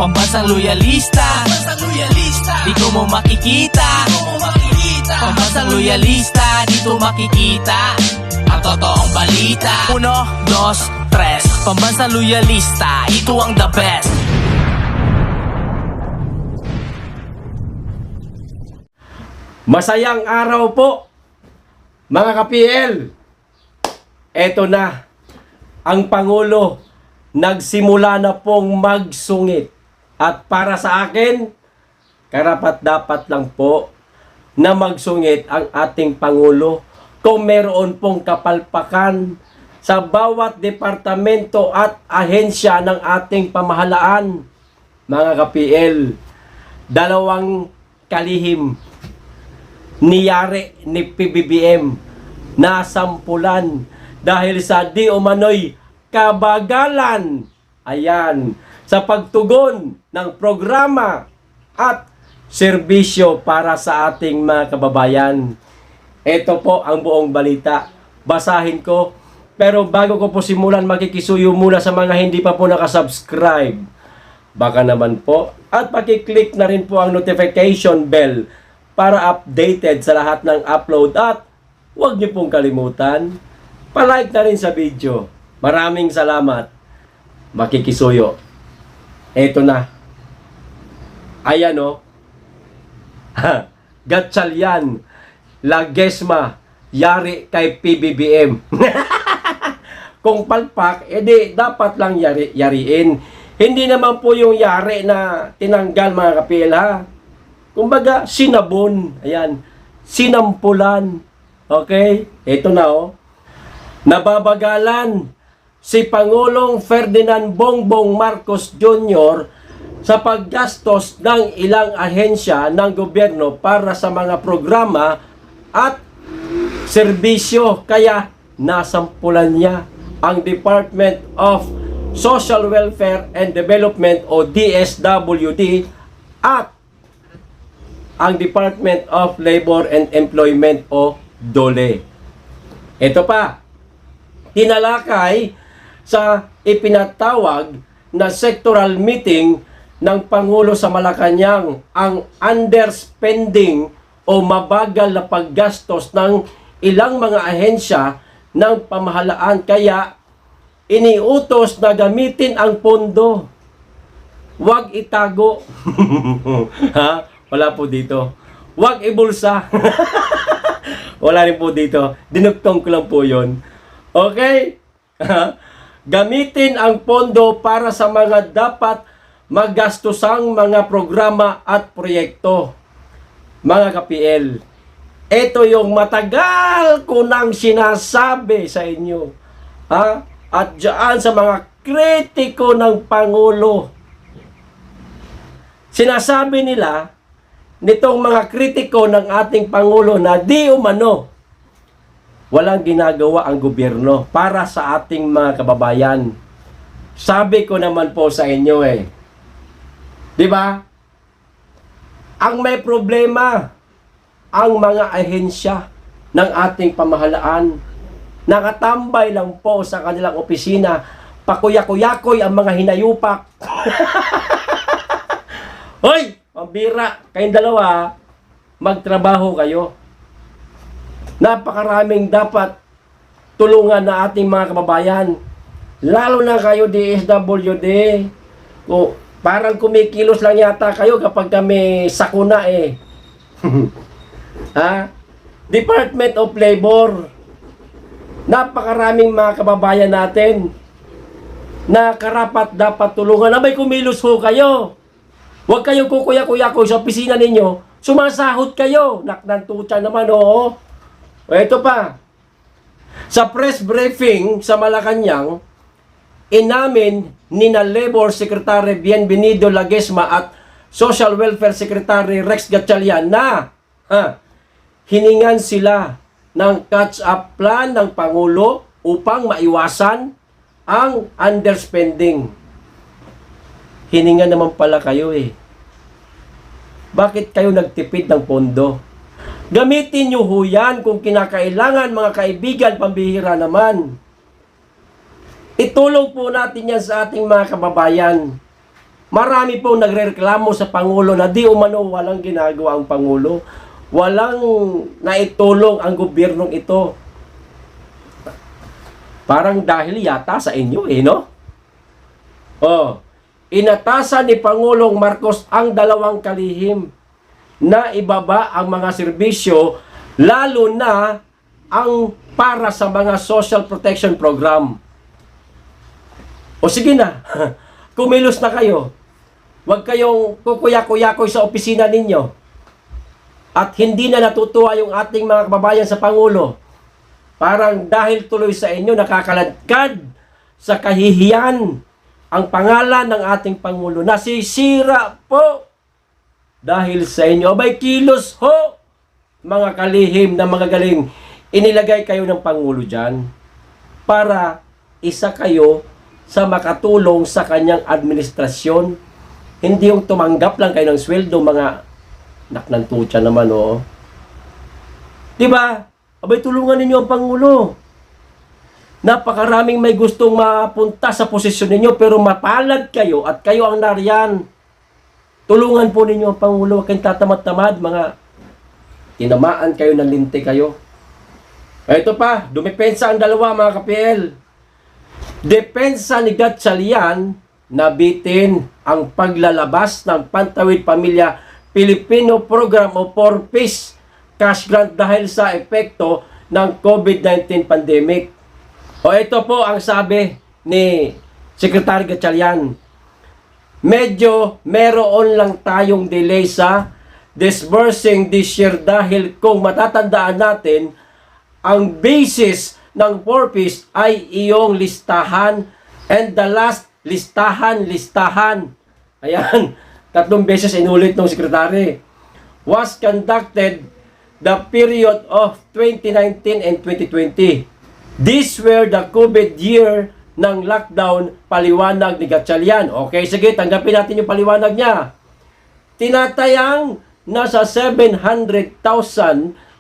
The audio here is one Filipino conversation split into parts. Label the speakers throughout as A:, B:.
A: Pambansang loyalista, dito mo makikita. Pambansang loyalista, dito makikita ang totoong balita. 1, 2, 3, Pambansang loyalista, ito ang the best.
B: Masayang araw po, mga ka-PL. Eto na, ang Pangulo nagsimula na pong magsungit. At para sa akin, karapat-dapat lang po na magsungit ang ating Pangulo kung meron pong kapalpakan sa bawat departamento at ahensya ng ating pamahalaan. Mga ka-PL, dalawang kalihim niyari ni PBBM na sampulan dahil sa di umano'y kabagalan, ayan, sa pagtugon ng programa at serbisyo para sa ating mga kababayan. Ito po ang buong balita. Basahin ko. Pero bago ko po simulan, makikisuyo muna sa mga hindi pa po nakasubscribe. Baka naman po. At pakiclick na rin po ang notification bell para updated sa lahat ng upload. At huwag niyo pong kalimutan, palike na rin sa video. Maraming salamat. Makikisuyo. Eto na. Ayan o. Gatchalian, Lagesma, yari kay PBBM. Kung palpak, edi dapat lang yariin. Hindi naman po yung yari na tinanggal, mga kapil, ha. Kumbaga, sinabon. Ayan. Sinampulan. Okay? Ito na, oh. Nababagalan si Pangulong Ferdinand Bongbong Marcos Jr. sa paggastos ng ilang ahensya ng gobyerno para sa mga programa at serbisyo. Kaya nasampulan niya ang Department of Social Welfare and Development o DSWD at ang Department of Labor and Employment o DOLE. Ito pa, tinalakay sa ipinatawag na sectoral meeting ng Pangulo sa Malacanang ang underspending o mabagal na paggastos ng ilang mga ahensya ng pamahalaan. Kaya iniutos na gamitin ang pondo. Huwag itago. Ha? Wala po dito. Huwag ibulsa. Wala rin po dito. Dinugtong ko lang po yun. Okay? Gamitin ang pondo para sa mga dapat maggastosang mga programa at proyekto. Mga ka-PL, ito yung matagal ko nang sinasabi sa inyo. Ha? At dyan sa mga kritiko ng Pangulo. Sinasabi nila, nitong mga kritiko ng ating Pangulo na di umano walang ginagawa ang gobyerno para sa ating mga kababayan. Sabi ko naman po sa inyo di ba? Ang may problema ang mga ahensya ng ating pamahalaan. Nakatambay lang po sa kanilang opisina, pakuyakoy ang mga hinayupak. Hoy! Pambira, kayong dalawa, magtrabaho kayo. Napakaraming dapat tulungan na ating mga kababayan. Lalo na kayo DSWD. O, parang kumikilos lang yata kayo kapag kami sakuna ha? Department of Labor. Napakaraming mga kababayan natin na karapat dapat tulungan. Abay, kumilos ho kayo. Huwag kayong kukuya-kuya-kuya sa opisina ninyo. Sumasahod kayo. Naknantutan naman, oo. O, ito pa. Sa press briefing sa Malacanang, inamin ni na Labor Secretary Bienvenido Lagesma at Social Welfare Secretary Rex Gatchalian na hiningan sila ng catch-up plan ng Pangulo upang maiwasan ang underspending. Hiningan naman pala kayo Bakit kayo nagtipid ng pondo? Gamitin nyo ho yan kung kinakailangan, mga kaibigan, pambihira naman. Itulong po natin yan sa ating mga kababayan. Marami pong nagrereklamo sa Pangulo na di umano walang ginagawa ang Pangulo. Walang naitulong ang gobyernong ito. Parang dahil yata sa inyo no? Inatasan ni Pangulong Marcos ang dalawang kalihim na ibaba ang mga serbisyo, lalo na ang para sa mga social protection program. O sige na, kumilos na kayo. Huwag kayong kukuya-kuyakoy sa opisina ninyo. At hindi na natutuwa yung ating mga kababayan sa Pangulo. Parang dahil tuloy sa inyo, nakakaladkad sa kahihiyan ang pangalan ng ating Pangulo. Nasisira po dahil sa inyo. Abay, kilos ho, mga kalihim na mga galing. Inilagay kayo ng Pangulo dyan para isa kayo sa makatulong sa kanyang administrasyon. Hindi yung tumanggap lang kayo ng sweldo, mga naknantutya naman, Diba? Abay, tulungan ninyo ang Pangulo. Napakaraming may gustong mapunta sa posisyon ninyo, pero mapalad kayo at kayo ang nariyan. Tulungan po ninyo ang Pangulo. Huwag kayong tatamad-tamad, mga tinamaan kayo, ng linti kayo. Ito pa, dumepensa ang dalawa, mga ka-PL. Depensa ni Gatchalian, nabitin ang paglalabas ng Pantawid Pamilya Pilipino Program o 4-Piece cash grant dahil sa epekto ng COVID-19 pandemic. O ito po ang sabi ni Secretary Gatchalian. Medyo meron lang tayong delay sa disbursing this year dahil kung matatandaan natin, ang basis ng 4-Piece ay iyong listahan and the last listahan. Ayan, 3 beses inulit ng sekretary. Was conducted the period of 2019 and 2020. These were the COVID year ng lockdown, paliwanag ni Gatchalian. Okay, sige, tanggapin natin yung paliwanag niya. Tinatayang nasa 700,000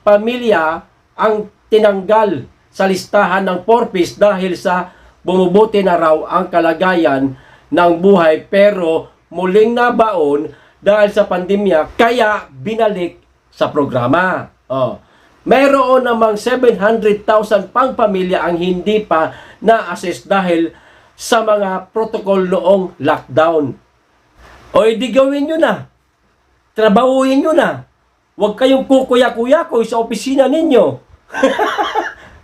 B: pamilya ang tinanggal sa listahan ng 4-Piece dahil sa bumubuti na raw ang kalagayan ng buhay pero muling nabaon dahil sa pandemya kaya binalik sa programa. Mayroon namang 700,000 pang pamilya ang hindi pa na-assess dahil sa mga protocol noong lockdown. O edi gawin nyo na. Trabahuin nyo na. Huwag kayong kukuya-kuyakoy sa opisina ninyo.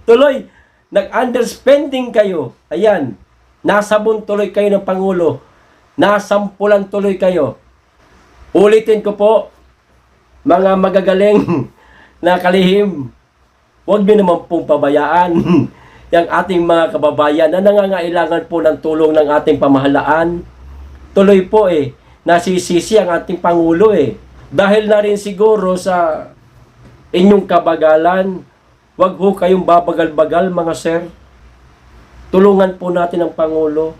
B: Tuloy, nag-underspending kayo. Ayan, nasabon tuloy kayo ng Pangulo. Nasampulan tuloy kayo. Ulitin ko po, mga magagaling na kalihim, huwag nyo naman pong pabayaan yung ating mga kababayan na nangangailangan po ng tulong ng ating pamahalaan. Tuloy po nasisisi ang ating Pangulo Dahil na rin siguro sa inyong kabagalan, huwag ho kayong babagal-bagal, mga sir. Tulungan po natin ang Pangulo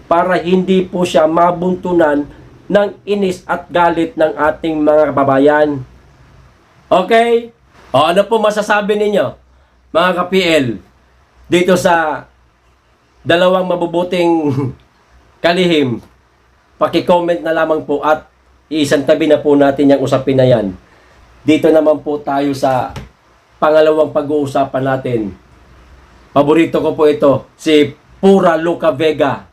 B: para hindi po siya mabuntunan ng inis at galit ng ating mga kababayan. Okay? O ano po masasabi ninyo, mga ka-PL, dito sa dalawang mabubuting kalihim? Paki-comment na lamang po at isang tabi na po natin yung usapin na yan. Dito naman po tayo sa pangalawang pag-uusapan natin. Paborito ko po ito, si Pura Luca Vega.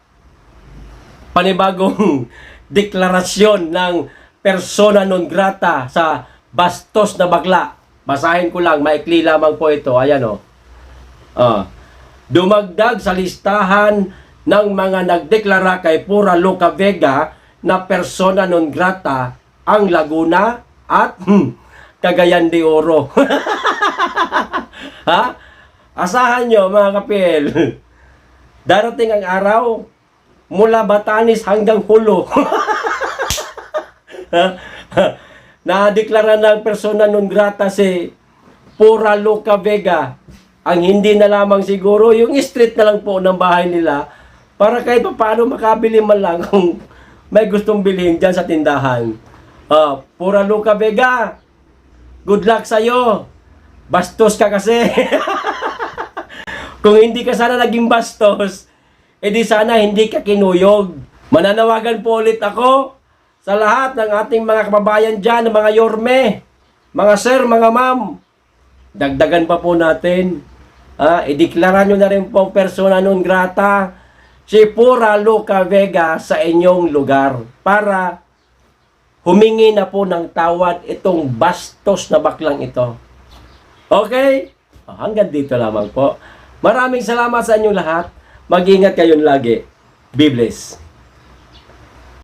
B: Panibagong deklarasyon ng persona non grata sa bastos na bakla. Basahin ko lang, maikli lamang po ito. Ayan dumagdag sa listahan ng mga nagdeklara kay Pura Luca Vega na persona non grata ang Laguna at Cagayan de Oro. Ha? Asahan nyo, mga ka-PL. Darating ang araw, mula Batanes hanggang Hulo. Nadeklara ng persona non grata si Pura Luca Vega. Ang hindi na lamang siguro, yung street na lang po ng bahay nila para kahit paano makabili man lang kung may gustong bilhin dyan sa tindahan. Pura Luca Vega, good luck sa'yo. Bastos ka kasi. Kung hindi ka sana naging bastos, edi sana hindi ka kinuyog. Mananawagan po ulit ako sa lahat ng ating mga kababayan dyan, mga yorme, mga sir, mga ma'am. Dagdagan pa po natin. Ideklara nyo na rin po persona non grata si Pura Luca Vega sa inyong lugar para humingi na po ng tawad itong bastos na baklang ito. Okay? Hanggang dito lamang po. Maraming salamat sa inyong lahat. Mag-ingat kayo lagi. Be blessed.